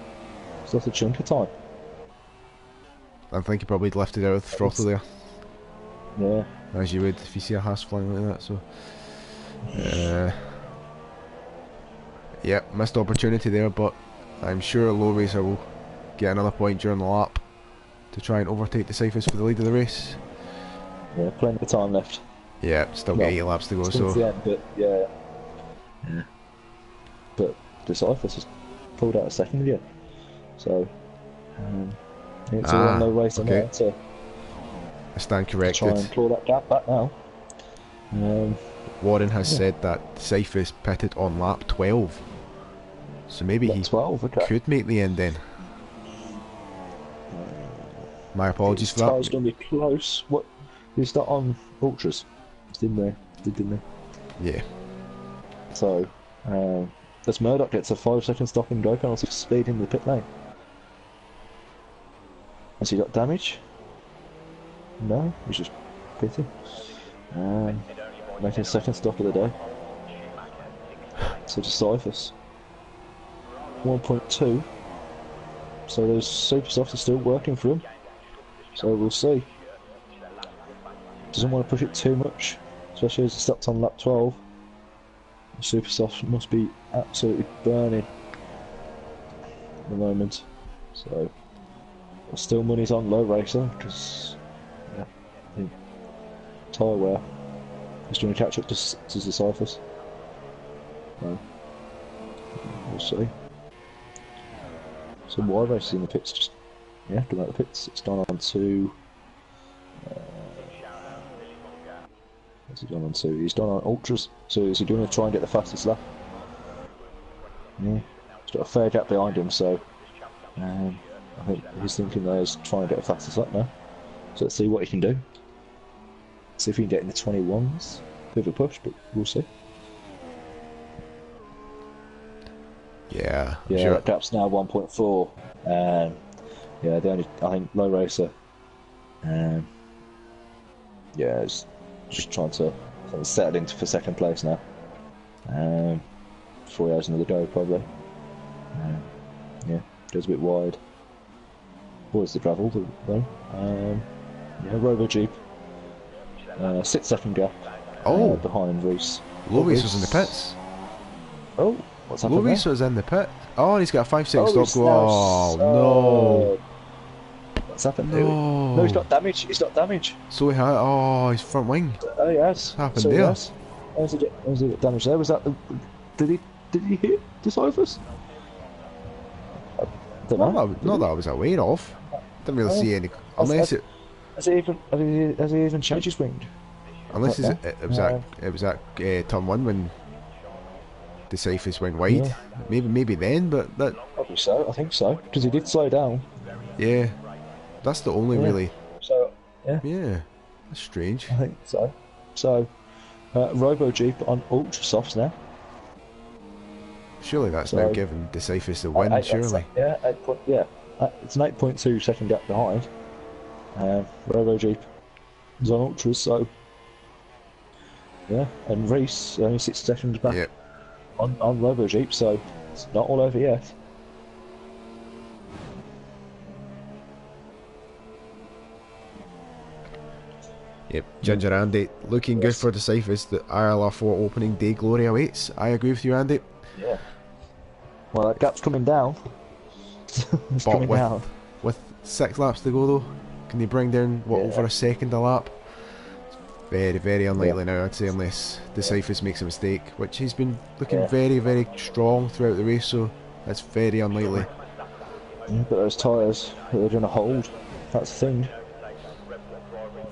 It's not a chunk of time. I think he probably lifted out with the throttle there. Yeah. As you would if you see a Haas flying like that, so... yeah, missed opportunity there, but I'm sure Low Racer will get another point during the lap to try and overtake the Cyphers for the lead of the race. Yeah, plenty of time left. Yeah, still got 8 laps to go, so... The end, but yeah. But the Cyphers has pulled out a second again. So, it's all on Low Racer now to... I stand corrected. Try and claw that gap back now. Warren has said that Cyphers pitted on lap 12. So maybe he 12, could make the end then. My apologies for that. It's going to be close. What? Did he start on Ultras? Didn't they? Yeah. So, as Murdoch gets a 5-second stop and go penalty for speed into the pit lane. Has he got damage? No, he's just pitting. Making a second stop of the day. So to Cyphers. 1.2. So those super softs are still working for him. So we'll see. Doesn't want to push it too much, especially as he stopped on lap 12. The super soft must be absolutely burning at the moment. So still money's on Low Racer because I think tyre wear is trying to catch up to the Cyphers. So we'll see. Some wide races in the pits, just come out the pits. It's gone on to. What's he gone on to? He's gone on Ultras. So is he going to try and get the fastest lap? Yeah, he's got a fair gap behind him, so I think he's thinking there is trying to get the fastest lap now. So let's see what he can do. See if he can get in the 21s. Bit of a push, but we'll see. Yeah, sure. That gap's now 1.4. Yeah, the only I think Low Racer. It's just trying to settle into for second place now. 4 hours another go probably. Goes a bit wide. Where's the gravel though? Robo Jeep. 6-second gap. Behind Reese. Low Race was in the pits. Oh. What's happened Luis was in the pit. Oh, and he's got a 5-second stop go. Oh, no. What's happened? No, he's got damage. He's got damage. So he had. Oh, his front wing. Oh, yes. What's happened there? How was he get damage there? Was that the. Did he hit the Cyphers? I don't know. Not that I was aware of. Didn't really see any. Unless it. Has he even changed his wing? Unless it was at turn 1 when the Cyphers went wide. Maybe then, but that. Probably so. I think so because he did slow down. Yeah, that's the only really. So yeah. Yeah, that's strange. I think so. So Robo Jeep on ultra softs now. Surely that's now giving Decifus the win. Surely. Yeah, it's an 8.2 second gap behind. Robo Jeep is on ultras, so yeah, and Reese only 6 seconds back on Robo Jeep, so it's not all over yet. Yep, Ginger Andy looking good for Decifus. The ILR4 opening day glory awaits. I agree with you, Andy. Yeah. Well, that gap's coming down. It's coming down. With 6 laps to go though, can they bring down over a second a lap? Very, very unlikely now, I'd say, unless Decifus makes a mistake, which he's been looking very, very strong throughout the race, so that's very unlikely. But those tyres, they're going to hold. That's the thing.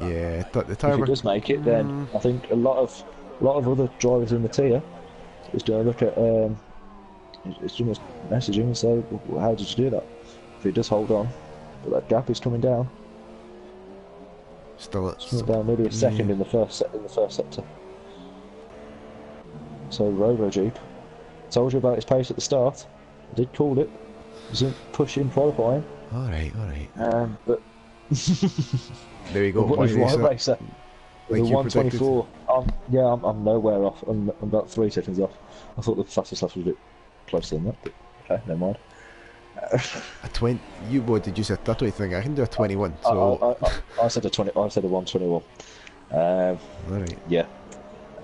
Yeah, the tyre. If he does make it, then I think a lot of other drivers in the tier is going to look at it's going to message him and say, well, "How did you do that?" If he does hold on, but that gap is coming down. Still down maybe a second in the first sector. So Robo Jeep, told you about his pace at the start. I did call it. He was pushing qualifying. All right. But there you go. One racer. Like the 124. I'm nowhere off. I'm about 3 seconds off. I thought the fastest lap was a bit closer than that, but okay, never mind. A 20. What did you say? That 20 thing. I can do a 21. So I said a 20. I said a 121. Right. Yeah.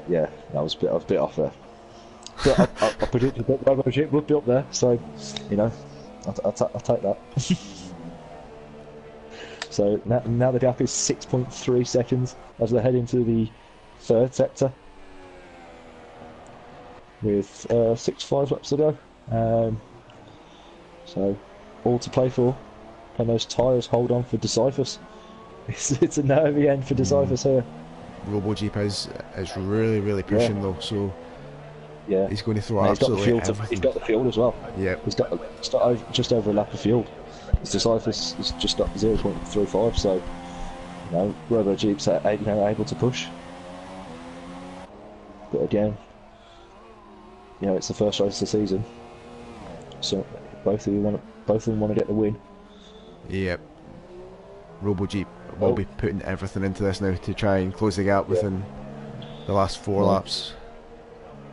I was a bit off there. But I predicted that Robo Jeep would be up there, so I'll take that. So now the gap is 6.3 seconds as they head into the 3rd sector with 5 laps to go. So all to play for. Can those tyres hold on for Decifus? It's a nervy end for Decifus here. Robo Jeep is really, really pushing though, so he's going to throw absolutely everything. He's got the fuel as well. Yeah, he's got just over a lap of fuel. Decifus is just up 0.35, so Robo Jeep's able to push. But again, it's the first race of the season, so both of them want to get the win. Yep. Robo Jeep will be putting everything into this now to try and close the gap within the last 4 laps.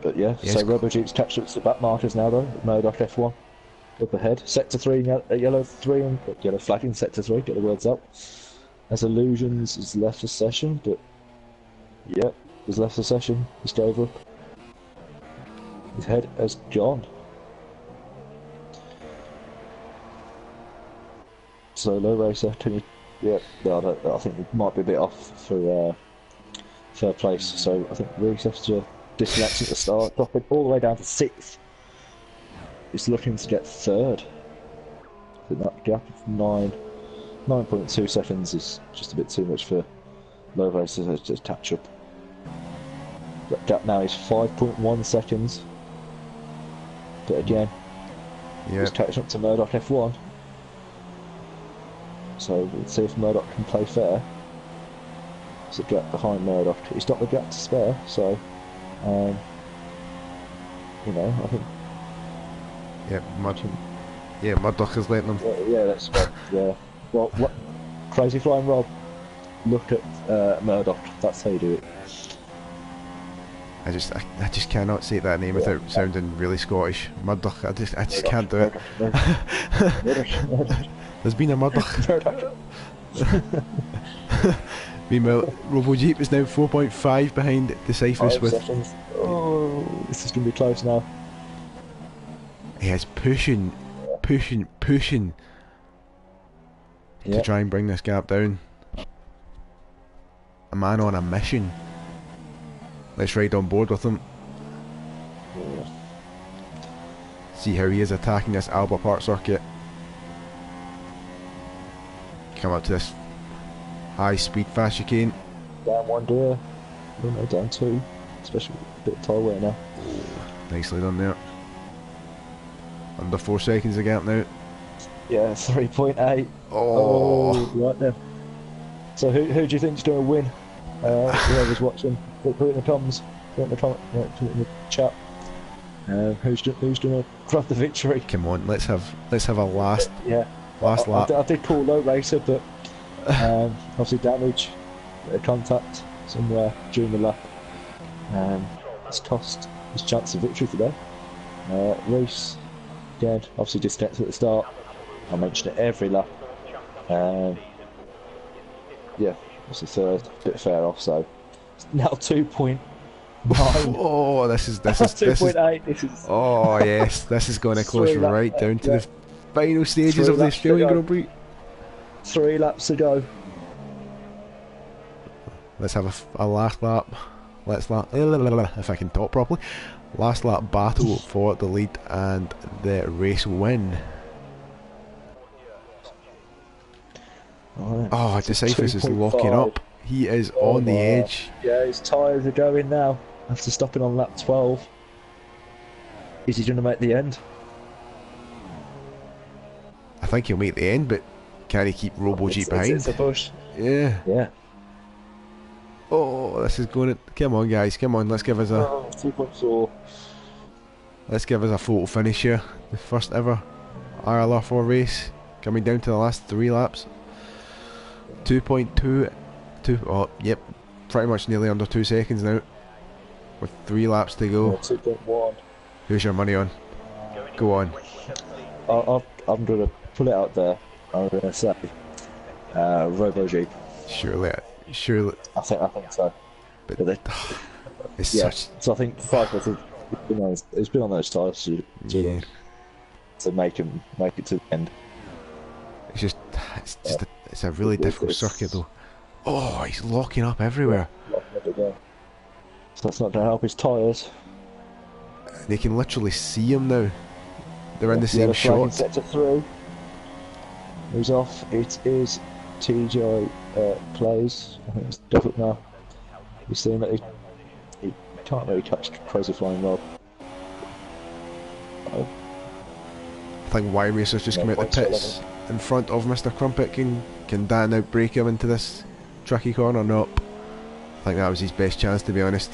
But so Robo Jeep's catched up to the back markers now though. Murdoch F1 up ahead. Sector 3, yellow 3 and yellow flag in Sector 3. Get the words up. As Illusions has left the session, but he's left the session. He's drove up. His head has gone. So low racer, can you? I think we might be a bit off for 3rd place. So I think Reese has to disconnect at the start, drop it all the way down to 6th. He's looking to get 3rd. I think that gap of 9.2 seconds is just a bit too much for low racers to catch up. That gap now is 5.1 seconds. But again, he's catching up to Murdoch F1. So we'll see if Murdoch can play fair. There's a gap behind Murdoch. He's got the gap to spare, so I think. Murdoch is letting them. That's right. Yeah. Well, what? Crazy Flying Rob. Look at Murdoch. That's how you do it. I just cannot say that name without sounding really Scottish. Murdoch. I just can't do it. There's been a Murdoch. Meanwhile, Robo Jeep is now 4.5 behind Decifus with. Seconds. Oh, this is going to be close now. He is pushing to try and bring this gap down. A man on a mission. Let's ride on board with him. See how he is attacking this Alba Park circuit. Come up to this high speed fast chicane. Down 1 there. No, down 2. Especially a bit of tire wear now. Nicely done there. Under 4 seconds of gap now. Yeah, 3.8. Oh. Right there. So who do you think's going to win? Whoever's watching, put it in the comments, put it in the chat. Who's going to grab the victory? Come on, let's have a last lap. I did call low racer, but obviously damage, contact somewhere during the lap. It's cost his chance of victory today. Reese, again, obviously disconnected at the start. I mention it every lap. Yeah, obviously third, a bit fair off, so it's now 2.9. Oh, this is 2.8. This is. Oh yes, this is going to close right down to the final stages of the Australian Grand Prix. 3 laps to go. Let's have a last lap. If I can talk properly. Last lap battle for the lead and the race win. Oh, Decyphus is locking up. He is on the edge. Yeah, his tyres are going now after stopping on lap 12. Is he going to make the end? I think he'll make the end, but can he keep RoboG behind? It's a push. Yeah. Yeah. Oh, this is going to... Come on, guys. Come on, let's give us a... 2.4. Let's give us a photo finish here. The first ever ILR4 race. Coming down to the last 3 laps. 2.2... Oh, yep. Pretty much nearly under 2 seconds now. With 3 laps to go. 2.1. Who's your money on? Go on. I'm going to put it out there. I'm going to say... RoboG. Surely. I think so. But it's such... So I think Cypress has been on those tyres to make it to the end. It's a really difficult circuit though. Oh, he's locking up everywhere. So that's not going to help his tyres. They can literally see him now. They're in the same shot. Sector 3. Who's off? It is TJ Plays. I think it's different now. You're seeing that he can't really catch Crazy Flying Rob. I think Y Racer's just come out the pits in front of Mr. Crumpet. Can Dan outbrake him into this tricky corner? Nope. I think that was his best chance, to be honest.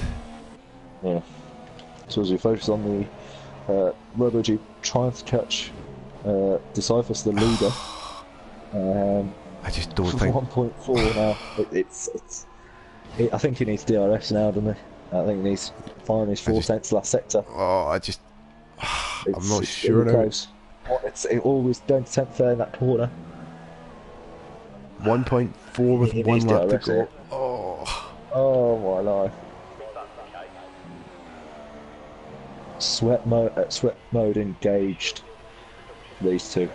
Yeah. So as we focus on the RoboG trying to catch Decyphus, the leader. I just don't think 1.4 now. I think he needs DRS now, doesn't he? I think he needs find his 4 cents last sector. Oh, I'm not sure now. Close. It's always down to 10th there in that corner. 1.4 with 1 lap to go. Oh my life. Sweat mode engaged. These two.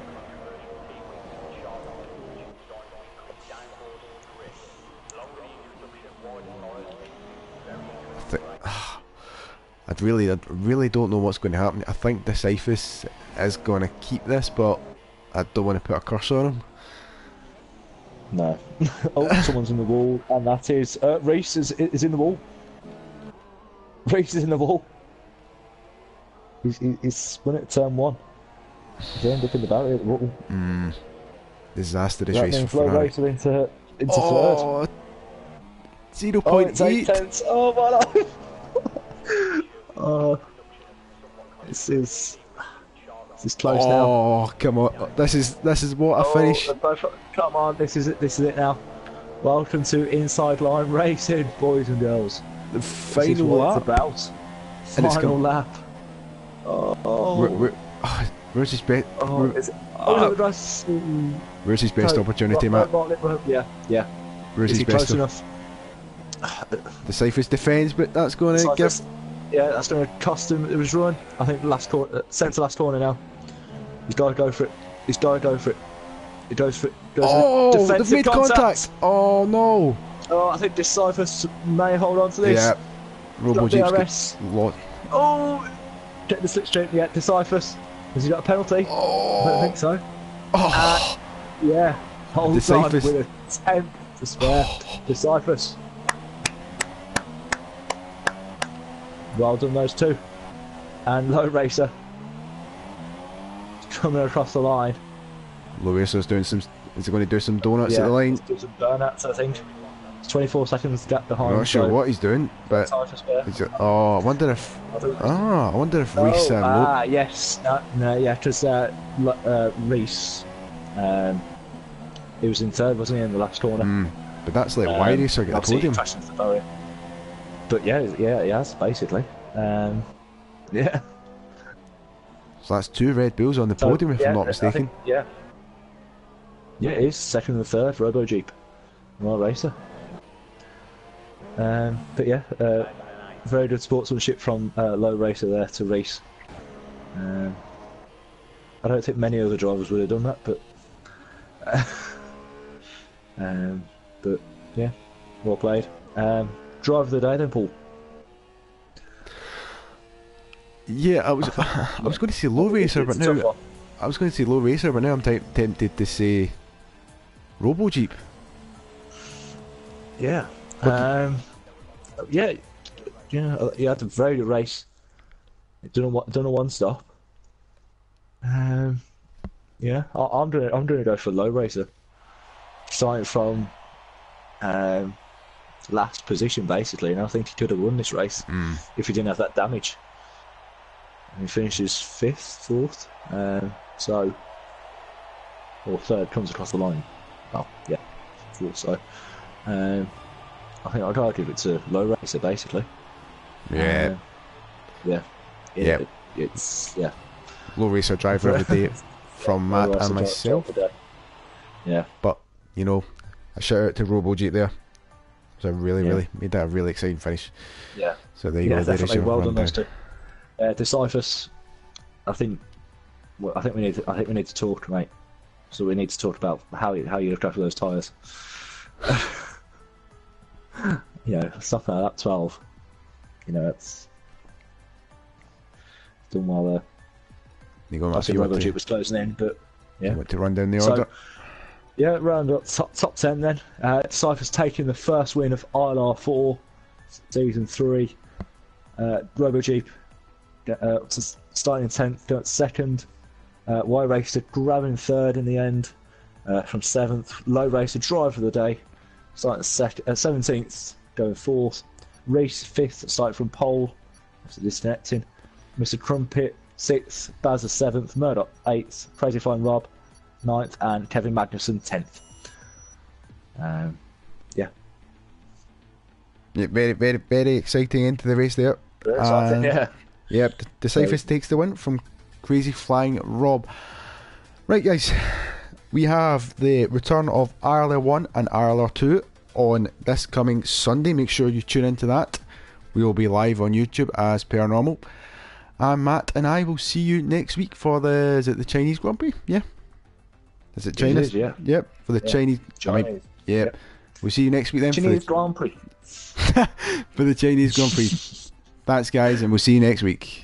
I really don't know what's going to happen. I think Decyphus is going to keep this, but I don't want to put a curse on him. No. Oh, someone's in the wall, and that is Reese is in the wall. Reese is in the wall. He's spun at turn 1. He's ended up in the barrier at the wall. Disastrous race for Flow Ferrari. Racer into third. 0.8. It's 8 tenths. Oh my life. This is close now. Oh, come on! This is what a finish. Come on! This is it now. Welcome to Inside Line Racing, boys and girls. The final lap. About final lap. Where's his best? Where's his best opportunity, Matt? Yeah. Where's his best? Close enough? The safest defence, but that's going to give. Yeah, that's going to cost him his run. I think the last corner, centre last corner now. He's got to go for it. He goes for it. Oh, the mid contact. Oh no. Oh, I think Decyphus may hold on to this. Yeah. RoboG's Oh, get the slipstream. Yeah, Decyphus. Has he got a penalty? Oh. I don't think so. Oh. Yeah. Hold on with a 10 to spare. Decyphus. Well done, those two. And Low Racer coming across the line. Low Racer's doing some. Is he going to do some donuts at the line? Do some donuts, I think. It's 24 seconds gap behind. I'm not sure what he's doing, but I wonder if. I wonder if Reese. Yes, no, yeah, because Reese, he was in third, wasn't he, in the last corner? But that's like why Racer get the podium. But yeah, he has basically. Yeah. So that's 2 Red Bulls on the podium, if I'm not mistaken. Yeah, it is second and third for Robo Jeep, Low Racer. But yeah, very good sportsmanship from Low Racer there to Reese. I don't think many other drivers would have done that, but yeah, well played. Driver of the day then, Paul. Yeah, I was going to say Low Racer, but now I'm tempted to say Robo Jeep. Yeah. Yeah, he had a very good race. Done a one stop. Yeah, I'm gonna go for Low Racer. Starting from last position basically, and I think he could have won this race if he didn't have that damage. And he finishes 5th, 4th, or 3rd, comes across the line. Oh yeah, 4th. So. I think I'd give it to Low Racer basically. Yeah. It's Low Racer driver of the day from Matt and myself. Yeah. But you know, a shout out to Robo Jeep there. So really made that a really exciting finish. Yeah. So there you go. Definitely well done those two. Disciples, I think we need to talk, mate. So we need to talk about how you look after those tyres. Something like that 12. It's done well there. You going? I think Robo Jeep was closing in, but yeah. You want to run down the order? Yeah, round up top 10 then. Cypher's taking the first win of ILR4 season 3. Robo Jeep starting in 10th, going 2nd. Y Racer grabbing 3rd in the end from 7th. Low Racer driver of the day starting 17th, going 4th. Reese 5th, starting from pole after disconnecting. Mr. Crumpet 6th, Bazza 7th, Murdoch 8th, Crazy Fine Rob 9th, and Kevin Magnussen 10th. Yeah, very, very, very exciting end to the race there. Very exciting, yeah. Yep, Decipher's takes the win from Crazy Flying Rob. Right, guys, we have the return of ILR1 and ILR2 on this coming Sunday. Make sure you tune into that. We will be live on YouTube as per normal. And Matt and I will see you next week for the Chinese Grand Prix. Yeah. Is it China? Yeah. Yep. For the Chinese. Yep. We'll see you next week then. Chinese Grand Prix. For the Chinese Grand Prix. Thanks, guys, and we'll see you next week.